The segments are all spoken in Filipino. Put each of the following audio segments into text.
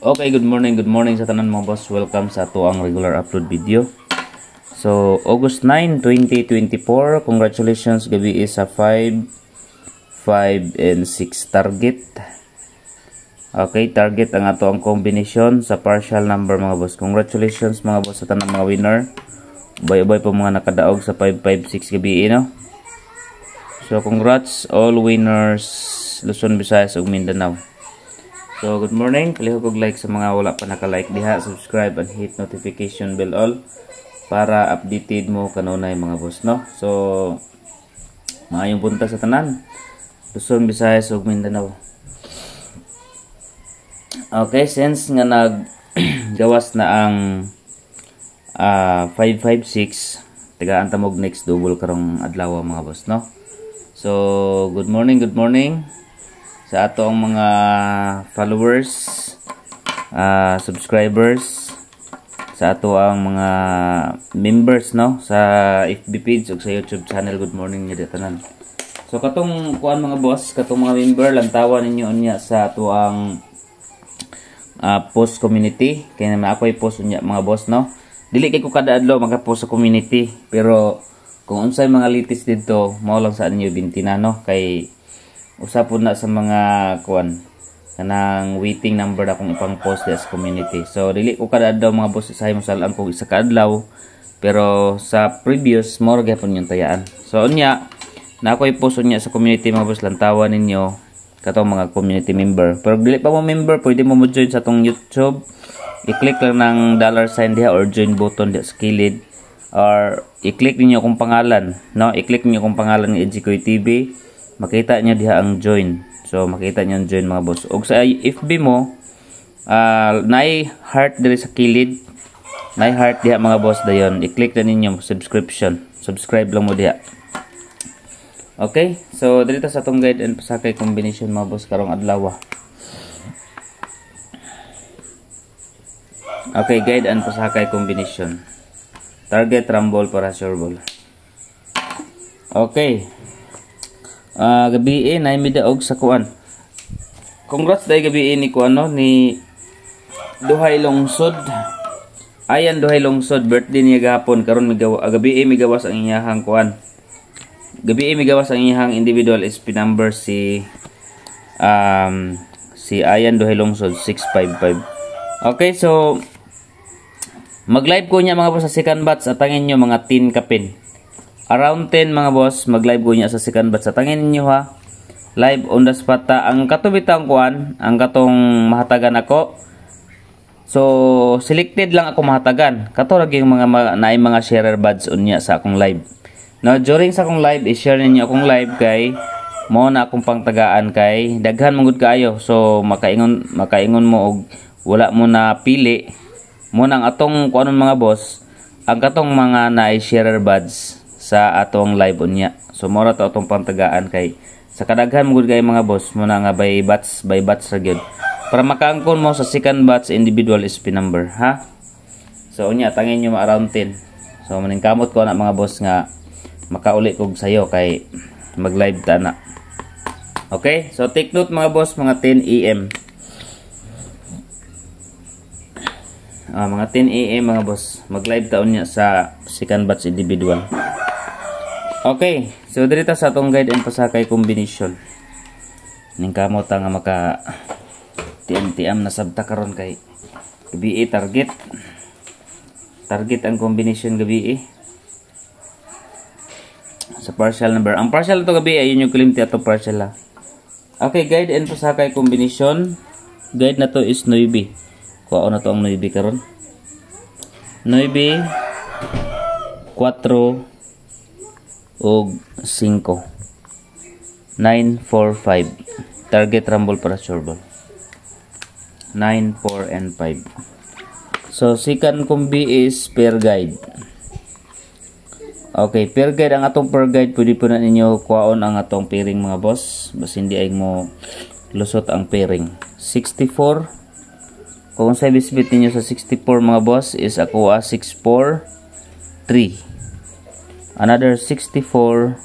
Okay, good morning sa tanan mga boss. Welcome sa ato ang regular upload video. So, August 9, 2024. Congratulations gabi sa 5, 5, and 6 target. Okay, target ang ato ang combination sa partial number mga boss. Congratulations mga boss sa tanan mga winner. Ubay-ubay po mga nakadaog sa 5, 5, 6 gabi, no? So, congrats all winners Luzon, Visayas ug Mindanao. So, good morning. Palihog og like sa mga wala pa naka-like diha, subscribe and hit notification bell all para updated mo kanunay mga boss, no? So, maayong buntag sa tanan. Luzon, Visayas ug Mindanao. Okay, since nga gawas na ang 556, tagaan ta mog next double karong adlaw mga boss, no? So, good morning sa ato ang mga followers, subscribers, sa ato ang mga members, no, sa FB page ug sa YouTube channel. Good morning niya tanan. So katong kuan mga boss, katong mga member lantawan ninyo unya sa ato ang post community. Kaya naman ako i-post unya mga boss, no. Dili kay ko kada adlaw maka-post sa community, pero kung unsay mga latest dito mao lang sa inyo bintina, no, kay usapon na sa mga kuan kanang waiting number na kung ipang post sa community. So dili ko kada adlaw mga boss isahay mo salaan ko isa ka adlaw, pero sa previous more gyapon yung tayaan. So unya na ako i-post unya sa community mga boss, lantawan ninyo katong mga community member. Pero dili pa mo member, pwede mo mo join sa tong YouTube. I-click lang ng $sign diha or join button diha sa kilid, or i-click niyo akong pangalan, no, i-click niyo akong pangalan ng Edjicoy TV. Makita nyo diha ang join. So, makita nyo ang join mga boss. O sa FB mo, naay heart diri sa kilid. Naay heart diha mga boss dayon. I-click na ninyo subscription. Subscribe lang mo diha. Okay? So, dito sa atong guide and pasakay combination mga boss karong adlaw. Okay, guide and pasakay combination. Target, rumble, para sure ball. Okay. Gabi na midaog sa kuan. Congrats dai gabi ni kuan, no, ni Duhay Lungsod. Ayan Duhay Lungsod, birthday niya gahapon. Karon gabi migawas ang iyahang kuan. Gabi migawas ang iyahang individual SP number si Ayan Duhay Lungsod 655. Okay, so mag-live ko niya mga boss sa second batch. Atangin nyo mga 10 kapin. Around 10 mga boss, mag-live ko niya sa second batch. Atangin niyo ha. Live on the spot ta. Ang katubitang kuan, ang katong mahatagan ako. So, selected lang ako mahatagan. Kato lagi yung mga naay mga sharer buds unya sa akong live. Now, during sa akong live, i-share ninyo akong live kay mo na akong pangtagaan kay daghan mangud kaayo. So, makaingon mo og wala mo na pili. Mo nang atong kuanon mga boss, ang katong mga naay sharer buds sa atong live unya. So mora to atong pangtagaan kay sa kadaghan mo gud kay mga boss mo na nga by batch ra gyud para makaangkon mo sa second batch individual SP number, ha. So unya tangin nyo around 10. So maningkamot ko na mga boss nga makauli kog sayo kay mag live ta na. Okay, so take note mga boss, mga 10 AM. Mga 10 AM mga boss, mag live taon niya sa second batch individual. Okay, so dito sa atong guide and pasakay combination. Ning kamot nga maka TM na sabta karon kay gabi target. Target ang combination gabi sa partial number. Ang partial to gabi ayun yung kulimti ato partial ha. Okay, guide and pasakay combination. Guide na to is 9. Kuha na to ang 9 karon. 9 4 og 5 9 4 5. Target rumble para sure ball 9 4 and 5. So second combi is pair guide. Okay, pair guide ang atong pair guide. Pwede po na ninyo kuhaon ang atong pairing mga boss, basta hindi ay mo lusot ang pairing. 64. Kung sa bisbit ninyo sa 64 mga boss is ako 64 3. Another 64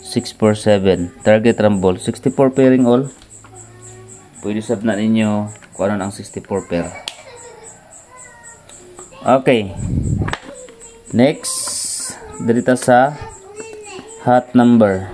647. Target rumble 64 pairing all. Pwede sab na ninyo kung ano ang 64 pair. Okay. Next, dito sa hot number.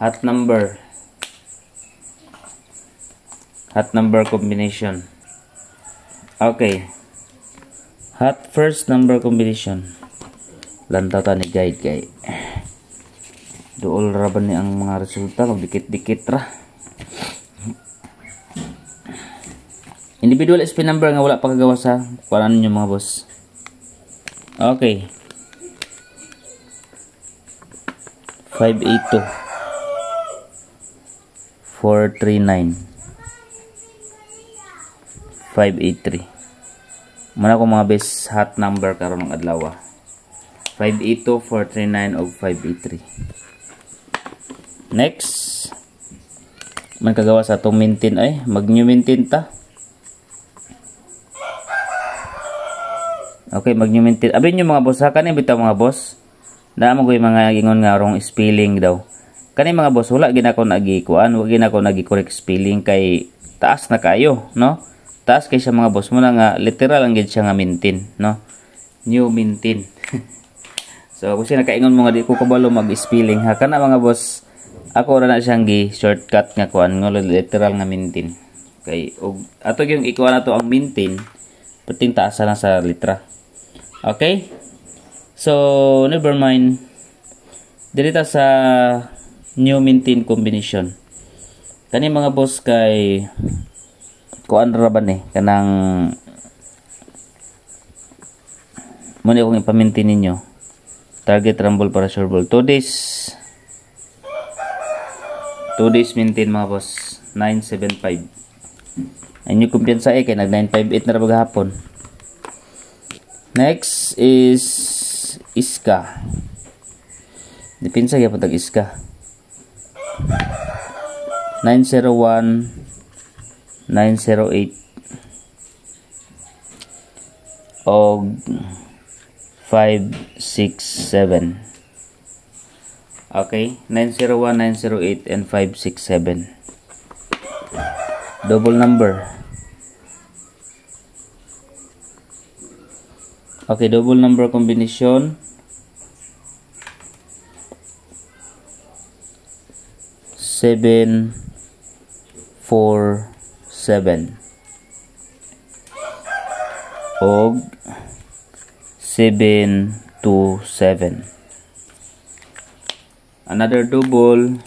Hot number. Hot number combination. Okay. Hot first number combination. Lantaw ta ni guide kay. Dool ra ba ni ang mga resulta, magdikit-dikit ra. Individual spin number nga wala pa kagawa sa kuanan niyo mga boss. Okay. 582 439 583. Muna ko mga best hot number karon ng adlaw. 582 439 og 583. Next, man kagawa sa atong maintain ay mag-new maintain ta. Okay, mag-new maintain. Abin nyo mga boss ha, kanin bitaw mga boss. Naamo ko yung mga ingon nga wrong spelling daw. Kanin mga boss, wala ginako nagikuan, wala ginako nagi-correct spelling kay taas na kayo, no? Taas kay siya mga boss, muna nga literal ang gid siya nga maintain, no? New maintain. So, kung siya nakaingon mo nga di ko kabalo mag-spelling ha, kana mga boss, ako ra na siyang gi-shortcut nga kuan, nga literal nga maintain. Kay, ato yung ikuan na to ang maintain, pating taas na sa litra. Okay? So, never mind. Dito sa new maintain combination. Kani mga boss kay kuan ra ba ni kanang muna akong ipamintin ninyo. Target rumble para sure ball. 2 days. 2 days maintain mga boss. 975. Ay nyo kumpiyansa kay nag 958 na ra bagahapon. Next is Iska. Dipinsa gyapon tag Iska. 901 908 og 567. Okay, 901 908 and 567. Double number. Okay, double number combination. 7 4 7 og 7 2 7. Another double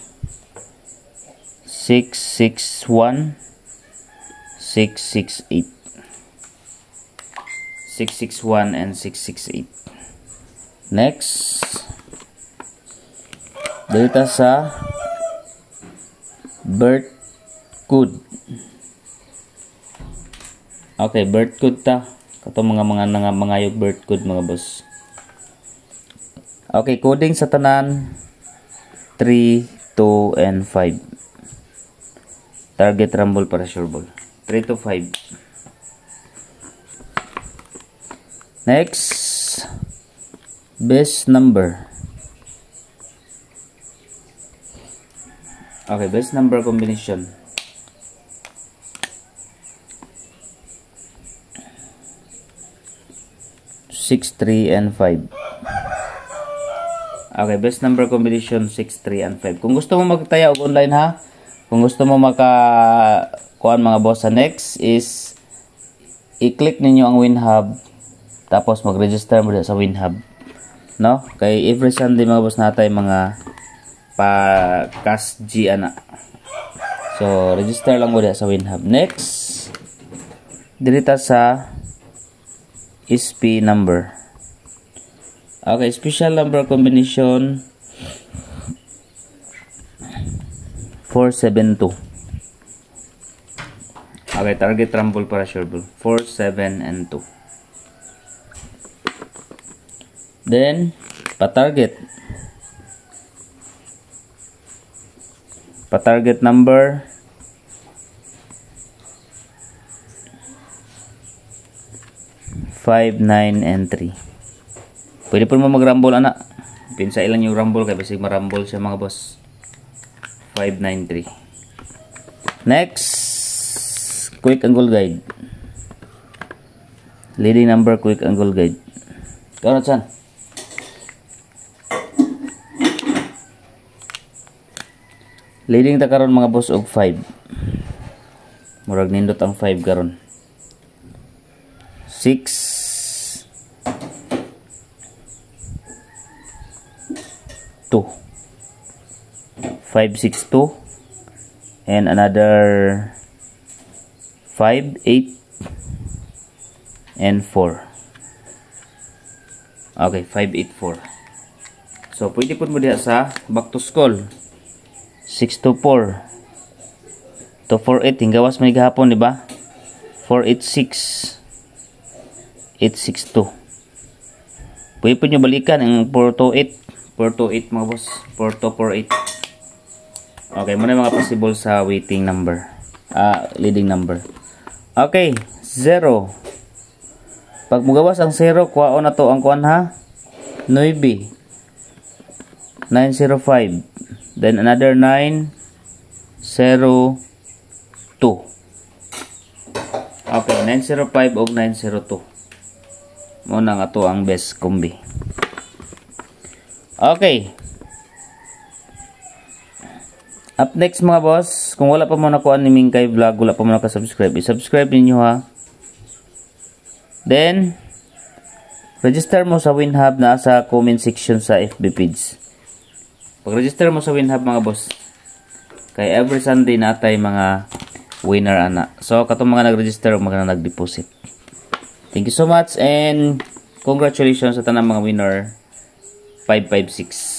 6 6 1 6 6 8. 661 and 668. Next, dito sa birth code. Okay, birth code ta. Kato mga yung birth code mga boss. Okay, coding sa tanan 3, 2, and 5. Target rumble para sure ball. 3 to 5. Next, best number. Okay, best number combination. 6, 3, and 5. Okay, best number combination 6, 3, and 5. Kung gusto mo magtaya og online ha, kung gusto mo kuan mga boss sa next is i-click ninyo ang WinHub. Tapos mag-register mo sa WinHub. No? Kay every Sunday mga boss natay mga pa-cash G ana. So, register lang mo sa WinHub. Next, dirita sa SP number. Okay, special number combination 472. Okay, target rumble para sure ball. 4, 7, and 2. Then, pa-target number 5, 9, and 3. Pwede po mo mag-rumble anak. Pinsa ilang yung rumble kaya basig ma-rumble siya mga boss. 593. Next, quick angle guide. Leading number, quick angle guide. Kano chan? Leading ta karon mga boss og 5. Murag nindot ang 5 karon. 6 2 5 6 2 and another 5 8 and 4. Okay, 5 8 4. So pwede pud mo diha sa back to school. 6 to 4 to 4 8 gawas may gahapon, di ba? 4 8 6 8 6 2. Pwede po nyo balikan ang 4 to 8 mga boss. 4 to 4 8. Okay, muna mga possible sa waiting number, leading number. Okay, 0. Pag mugawas ang 0, kuwaon na to ang kuan ha, 9 905. Then another 9 0 2. Okay, 905 og 902. Muna nga to ang best kombi. Okay. Up next mga boss, kung wala pa mo nakuha ni Mingkay Vlog, wala pa mo nakasubscribe, i-subscribe ninyo ha. Then, register mo sa WinHub na sa comment section sa FB page. Pag-register mo sa WinHub mga boss, kay every Sunday natay mga winner ana. So katong mga nag-register ug mga nag-deposit. Thank you so much and congratulations sa tanang mga winner 556.